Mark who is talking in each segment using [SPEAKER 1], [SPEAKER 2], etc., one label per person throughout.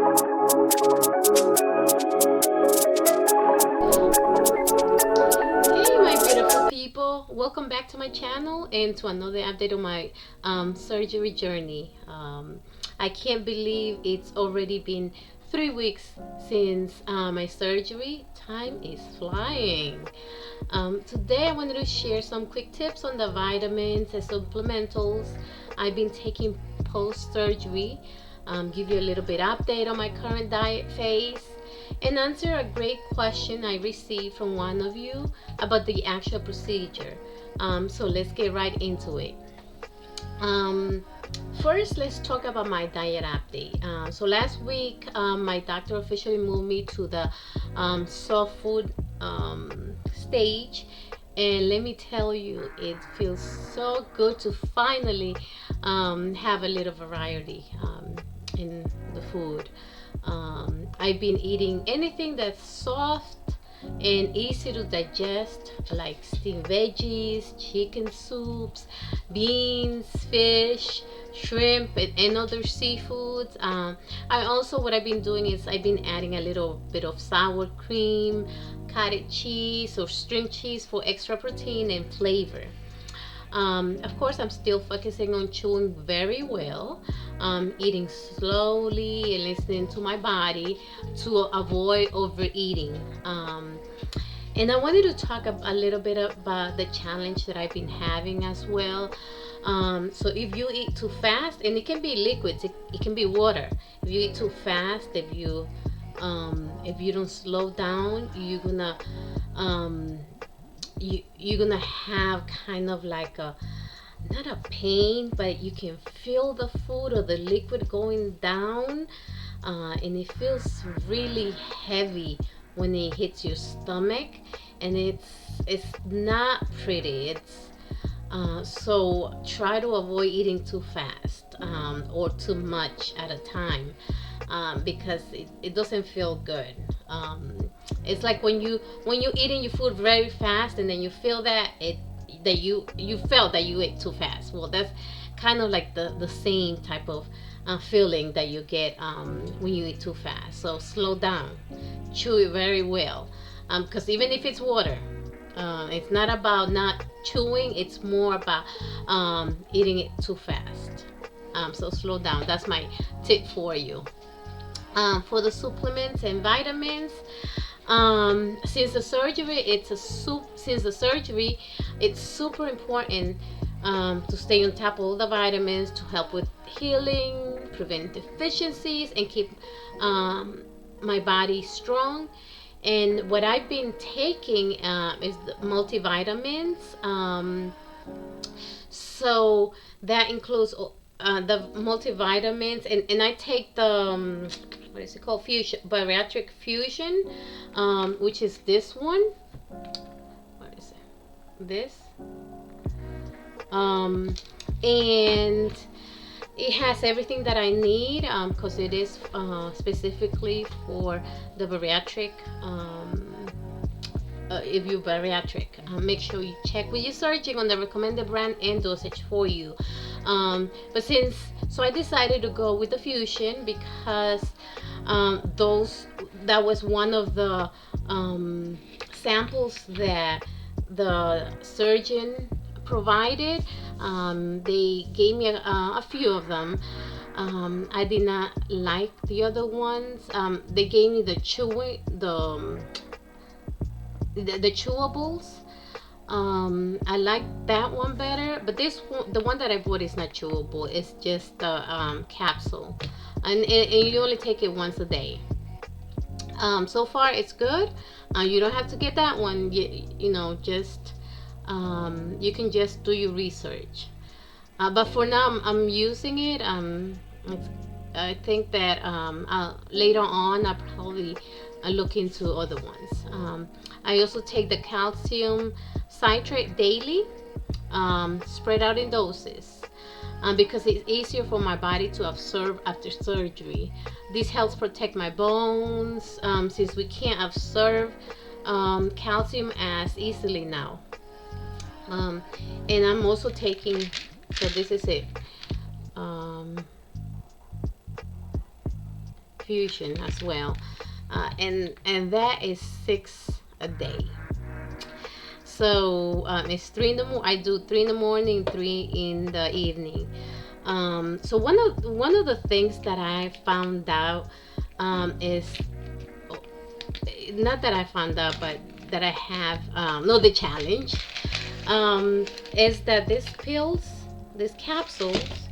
[SPEAKER 1] Hey, my beautiful people, welcome back to my channel and to another update on my surgery journey. I can't believe it's already been 3 weeks since my surgery. Time is flying. Today I wanted to share some quick tips on the vitamins and supplementals I've been taking post-surgery, give you a little bit update on my current diet phase, and answer a great question I received from one of you about the actual procedure. So let's get right into it. First, let's talk about my diet update. So last week, my doctor officially moved me to the soft food stage. And let me tell you, it feels so good to finally have a little variety in the food. I've been eating anything that's soft and easy to digest, like steamed veggies, chicken soups, beans, fish, shrimp, and other seafoods. What I've been doing is I've been adding a little bit of sour cream, cottage cheese, or string cheese for extra protein and flavor. Of course, I'm still focusing on chewing very well, eating slowly and listening to my body to avoid overeating. And I wanted to talk a little bit about the challenge that I've been having as well. So if you eat too fast, and it can be liquids, it can be water. If you eat too fast, if you don't slow down, you're gonna have kind of like a, not a pain, but you can feel the food or the liquid going down, and it feels really heavy when it hits your stomach, and it's not pretty. So try to avoid eating too fast, or too much at a time, because it doesn't feel good. It's like when you're eating your food very fast, and then you feel that you felt that you ate too fast. Well, that's kind of like the same type of feeling that you get when you eat too fast. So slow down, chew it very well, because even if it's water, it's not about not chewing, it's more about eating it too fast. So slow down. That's my tip for you. For the supplements and vitamins, since the surgery, it's super important to stay on top of all the vitamins to help with healing, prevent deficiencies, and keep my body strong. And what I've been taking is the multivitamins. So that includes the multivitamins, and I take the what is it called? Bariatric Fusion, which is this one. What is it? This. And it has everything that I need, because it is specifically for the bariatric. If you're bariatric, make sure you check with your surgeon on the recommended brand and dosage for you. So I decided to go with the Fusion because that was one of the samples that the surgeon provided. They gave me a few of them. I did not like the other ones. They gave me the chewables. I like that one better, but this one, the one that I bought, is not chewable. It's just a capsule, and you only take it once a day. So far it's good. You don't have to get that one. Just you can just do your research. But for now, I'm using it. I think that later on I'll probably look into other ones. I also take the calcium citrate daily, spread out in doses, because it's easier for my body to absorb after surgery. This helps protect my bones, since we can't absorb calcium as easily now. And I'm also taking, so this is it. fusion as well, and that is 6 a day. So it's I do 3 in the morning, 3 in the evening. So one of the things that I found out is, not that I found out, but that I have, no, the challenge, is that these capsules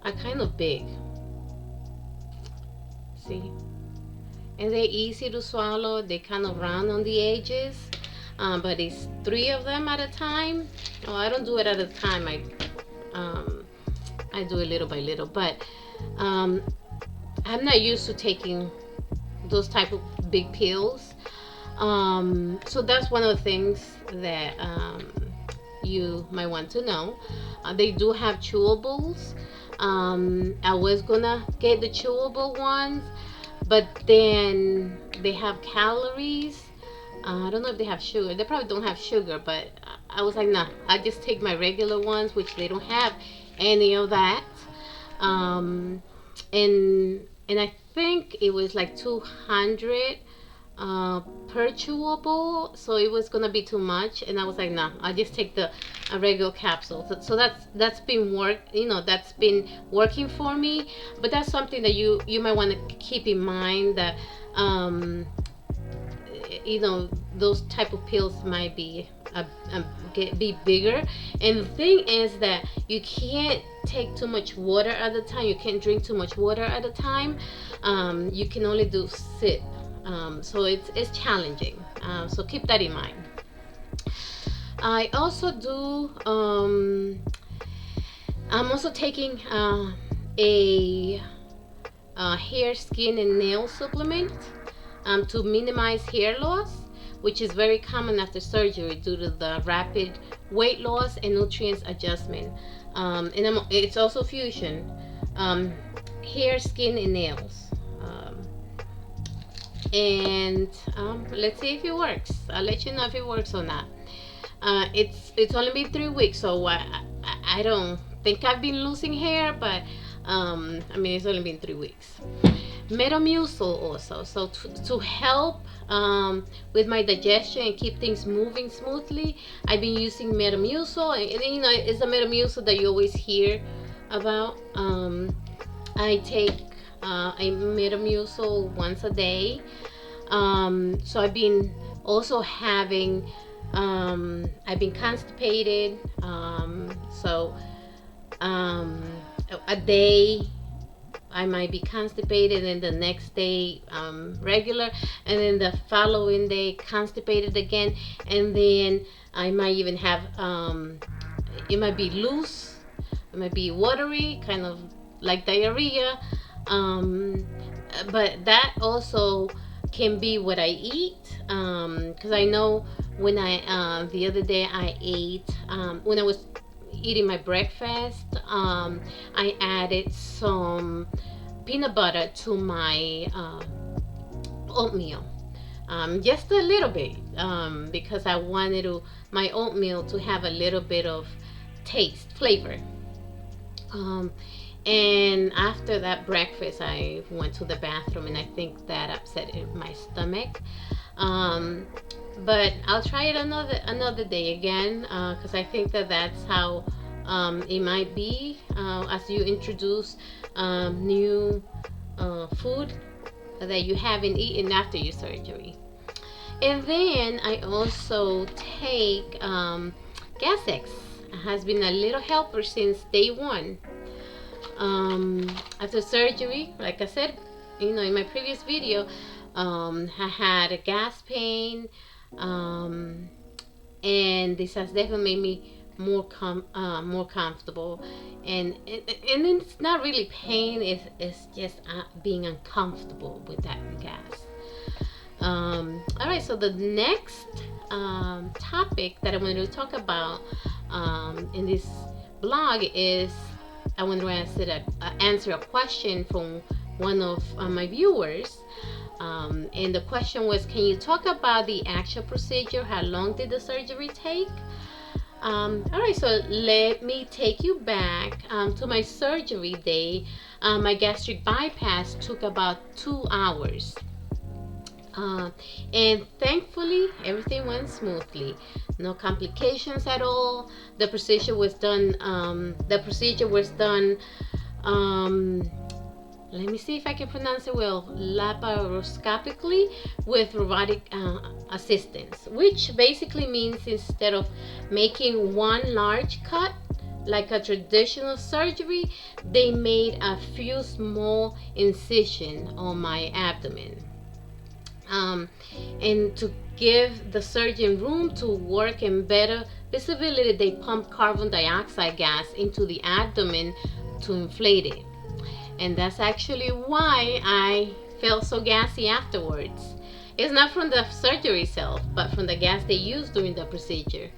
[SPEAKER 1] are kind of big. See, and they're easy to swallow. They kind of round on the edges, but it's 3 of them at a time. Oh, I don't do it at a time. I do it little by little, but um, I'm not used to taking those type of big pills. So that's one of the things that you might want to know. They do have chewables. I was gonna get the chewable ones, but then they have calories. I don't know if they have sugar. They probably don't have sugar, but I was like, nah, I just take my regular ones, which they don't have any of that. Um, and I think it was like 200 per chewable, so it was gonna be too much, and I was like, nah, I just take the a regular capsule. So that's been that's been working for me. But that's something that you might want to keep in mind, that those type of pills might be be bigger. And the thing is that you can't take too much water at a time. You can't drink too much water at a time. You can only do sip. So it's challenging. So keep that in mind. I also do. I'm also taking a hair, skin, and nail supplement to minimize hair loss, which is very common after surgery due to the rapid weight loss and nutrients adjustment. It's also fusion, hair, skin, and nails. And let's see if it works. I'll let you know if it works or not. It's only been 3 weeks, so I don't think I've been losing hair, but it's only been 3 weeks. Metamucil also, so to help with my digestion and keep things moving smoothly, I've been using Metamucil, and it's a Metamucil that you always hear about. I take a Metamucil once a day. So I've been also having, I've been constipated. So a day I might be constipated, and the next day regular, and then the following day constipated again, and then I might even have, it might be loose, it might be watery, kind of like diarrhea. But that also can be what I eat, because I know when the other day I ate, when I was eating my breakfast, I added some peanut butter to my oatmeal, just a little bit, because I wanted my oatmeal to have a little bit of flavor. And after that breakfast, I went to the bathroom, and I think that upset my stomach. But I'll try it another day again, because I think that's how it might be as you introduce new food that you haven't eaten after your surgery. And then I also take Gastric. It has been a little helper since day one. After surgery, like I said, in my previous video, I had a gas pain, and this has definitely made me more comfortable. And it's not really pain; it's just being uncomfortable with that gas. All right, so the next topic that I want to talk about in this blog is, I want to answer a question from one of my viewers. And the question was, can you talk about the actual procedure? How long did the surgery take? All right, so let me take you back to my surgery day. My gastric bypass took about 2 hours. And thankfully everything went smoothly, no complications at all. The procedure was done um, let me see if I can pronounce it well, laparoscopically with robotic assistance, which basically means instead of making one large cut like a traditional surgery, they made a few small incisions on my abdomen. And to give the surgeon room to work and better visibility, they pump carbon dioxide gas into the abdomen to inflate it. And that's actually why I felt so gassy afterwards. It's not from the surgery itself, but from the gas they used during the procedure.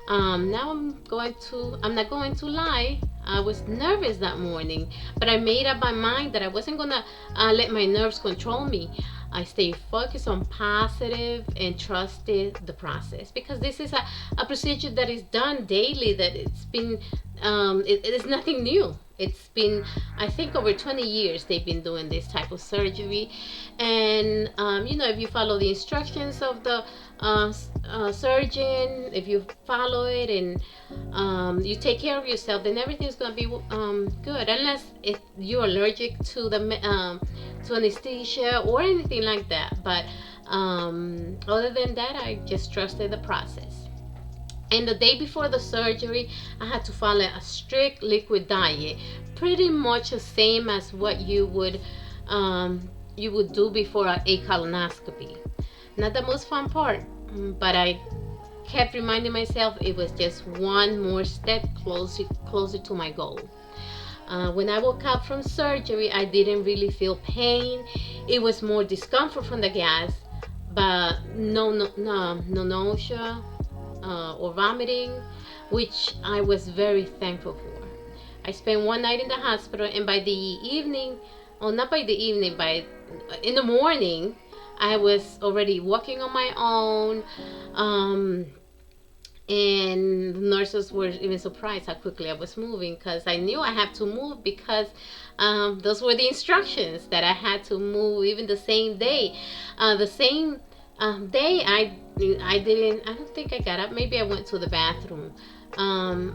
[SPEAKER 1] Now I'm not going to lie. I was nervous that morning, but I made up my mind that I wasn't gonna let my nerves control me. I stayed focused on positive and trusted the process, because this is a procedure that is done daily, that it's been, it is nothing new. It's been, I think, over 20 years they've been doing this type of surgery. And if you follow the instructions of the surgeon, if you follow it and you take care of yourself, then everything's going to be good, unless if you're allergic to the to anesthesia or anything like that. But other than that, I just trusted the process. And the day before the surgery, I had to follow a strict liquid diet, pretty much the same as what you would do before a colonoscopy. Not the most fun part, but I kept reminding myself it was just one more step closer to my goal. When I woke up from surgery, I didn't really feel pain. It was more discomfort from the gas, but no nausea or vomiting, which I was very thankful for. I spent one night in the hospital, and by the evening, or not by the evening, in the morning, I was already walking on my own. And nurses were even surprised how quickly I was moving, because I knew I had to move, because those were the instructions, that I had to move even the same day. The same day I don't think I got up. Maybe I went to the bathroom,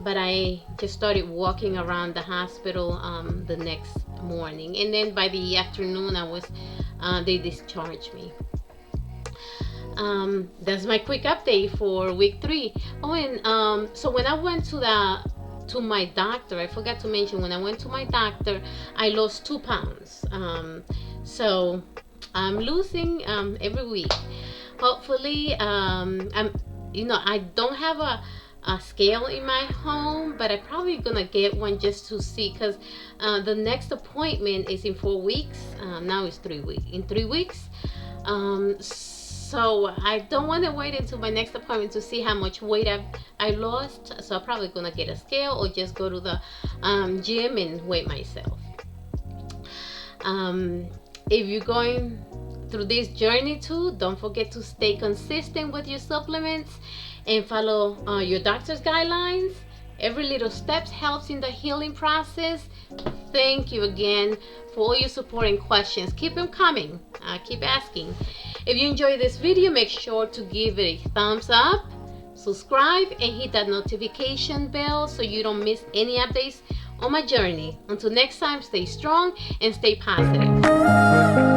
[SPEAKER 1] but I just started walking around the hospital the next morning, and then by the afternoon they discharged me. That's my quick update for week 3. Oh, and so when I went to my doctor, I forgot to mention, when I went to my doctor, I lost 2 pounds. So I'm losing every week. Hopefully, I don't have a scale in my home, but I'm probably gonna get one just to see, because the next appointment is in 4 weeks. Now it's 3 weeks. In 3 weeks. So I don't want to wait until my next appointment to see how much weight I lost. So I'm probably gonna get a scale, or just go to the gym and weigh myself. If you're going through this journey too, don't forget to stay consistent with your supplements and follow your doctor's guidelines. Every little step helps in the healing process. Thank you again for all your support and questions. Keep them coming. Keep asking. If you enjoyed this video, make sure to give it a thumbs up, subscribe, and hit that notification bell so you don't miss any updates on my journey. Until next time, stay strong and stay positive.